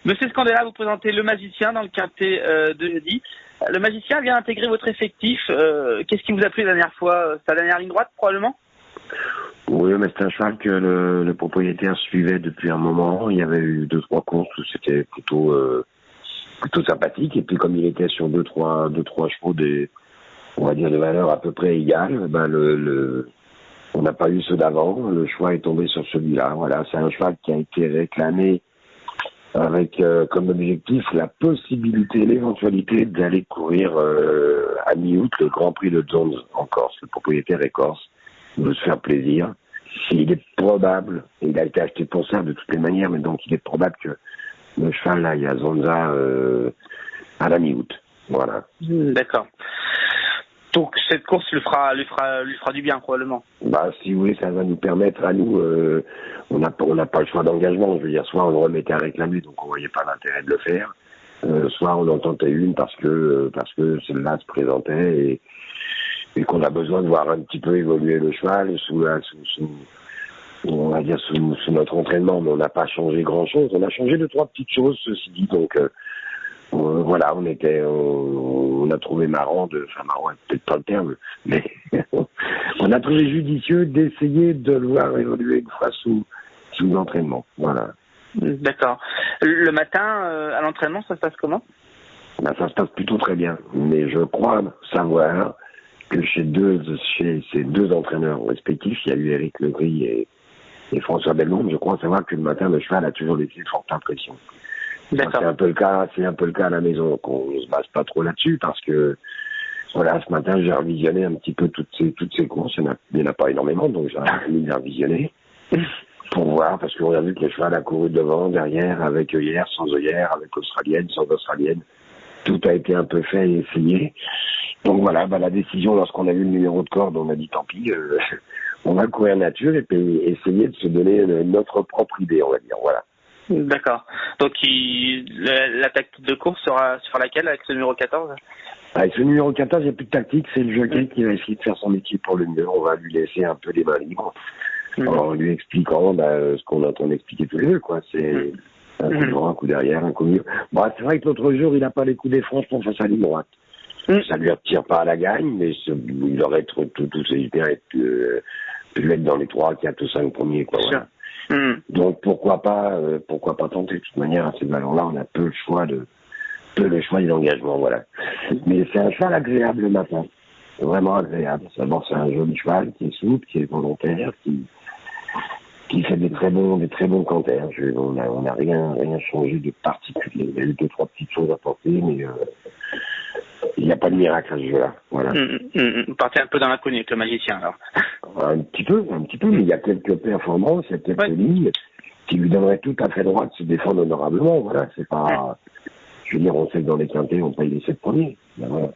Monsieur Scandella, vous présentez le magicien dans le quintet de jeudi. Le magicien vient intégrer votre effectif. Qu'est-ce qui vous a plu la dernière fois? Sa dernière ligne droite, probablement? Oui, mais c'est un cheval que le propriétaire suivait depuis un moment. Il y avait eu 2-3 courses où c'était plutôt sympathique. Et puis comme il était sur deux trois chevaux on va dire de valeur à peu près égale, on n'a pas eu ceux d'avant. Le choix est tombé sur celui-là. Voilà, c'est un cheval qui a été réclamé avec comme objectif la possibilité, l'éventualité d'aller courir à mi-août le Grand Prix de Jones en Corse. Le propriétaire est corse, il veut se faire plaisir. Il est probable, et il a été acheté pour ça de toutes les manières, mais donc il est probable que le cheval là, il y a Zonza à la mi-août. Voilà. D'accord. Donc cette course lui fera du bien probablement. Bah si vous voulez, ça va nous permettre à nous, on n'a pas le choix d'engagement. Je veux dire, soit on le remettait à réclamer, donc on voyait pas l'intérêt de le faire, soit on en tentait une parce que celle-là se présentait et qu'on a besoin de voir un petit peu évoluer le cheval on va dire sous notre entraînement, mais on n'a pas changé grand-chose. On a changé 2-3 petites choses, ceci dit, donc voilà, on a trouvé marrant, marrant, peut-être pas le terme, mais on a trouvé judicieux d'essayer de le voir évoluer une fois sous l'entraînement. Voilà. D'accord. Le matin, à l'entraînement, ça se passe comment? Ben, ça se passe plutôt très bien, mais je crois savoir que chez ces deux entraîneurs respectifs, il y a eu Éric Legris et François Belmonde, je crois savoir que le matin, le cheval a toujours laissé une forte impression. D'accord. C'est un peu le cas à la maison, donc on ne se base pas trop là-dessus parce que voilà, ce matin j'ai revisionné un petit peu toutes ces courses, il n'y en a pas énormément, donc j'ai mis les revisionner pour voir, parce qu'on a vu que le cheval a couru devant, derrière, avec œillère, sans œillère, avec australienne, sans australienne, tout a été un peu fait et essayé. Donc voilà, la décision, lorsqu'on a vu le numéro de corde, on a dit tant pis, on va courir nature et puis essayer de se donner notre propre idée, on va dire, voilà. D'accord. Donc la tactique de course sera sur laquelle avec ce numéro 14? Avec ce numéro 14, il n'y a plus de tactique, c'est le jockey qui va essayer de faire son métier pour le mieux. On va lui laisser un peu les mains libres en lui expliquant ce qu'on est en train d'expliquer tous les deux, quoi. C'est un coup devant, un coup derrière, un coup mieux. Bon, c'est vrai que l'autre jour, il n'a pas les coups des franches face à la ligne droite. Ça lui attire pas à la gagne, mais il aurait tous ses bien pu être dans les 3, 4 ou 5 premiers, quoi. Voilà. Donc pourquoi pas tenter. De toute manière, à ces valeurs-là, on a peu le choix des engagements, voilà. Mais c'est un cheval agréable le matin, vraiment agréable. D'abord, c'est un joli cheval qui est souple, qui est volontaire, qui fait des très bons canters. On n'a rien changé de particulier. Il y a eu 2-3 petites choses à porter, mais il n'y a pas de miracle à ce jeu-là. Voilà. Vous partez un peu dans l'inconnu avec le magicien, alors. Un petit peu, mais il y a quelques performances, il y a quelques lignes qui lui donneraient tout à fait droit de se défendre honorablement. Voilà, c'est pas. Je veux dire, on sait que dans les quintés, on paye les 7 premiers. Ben voilà.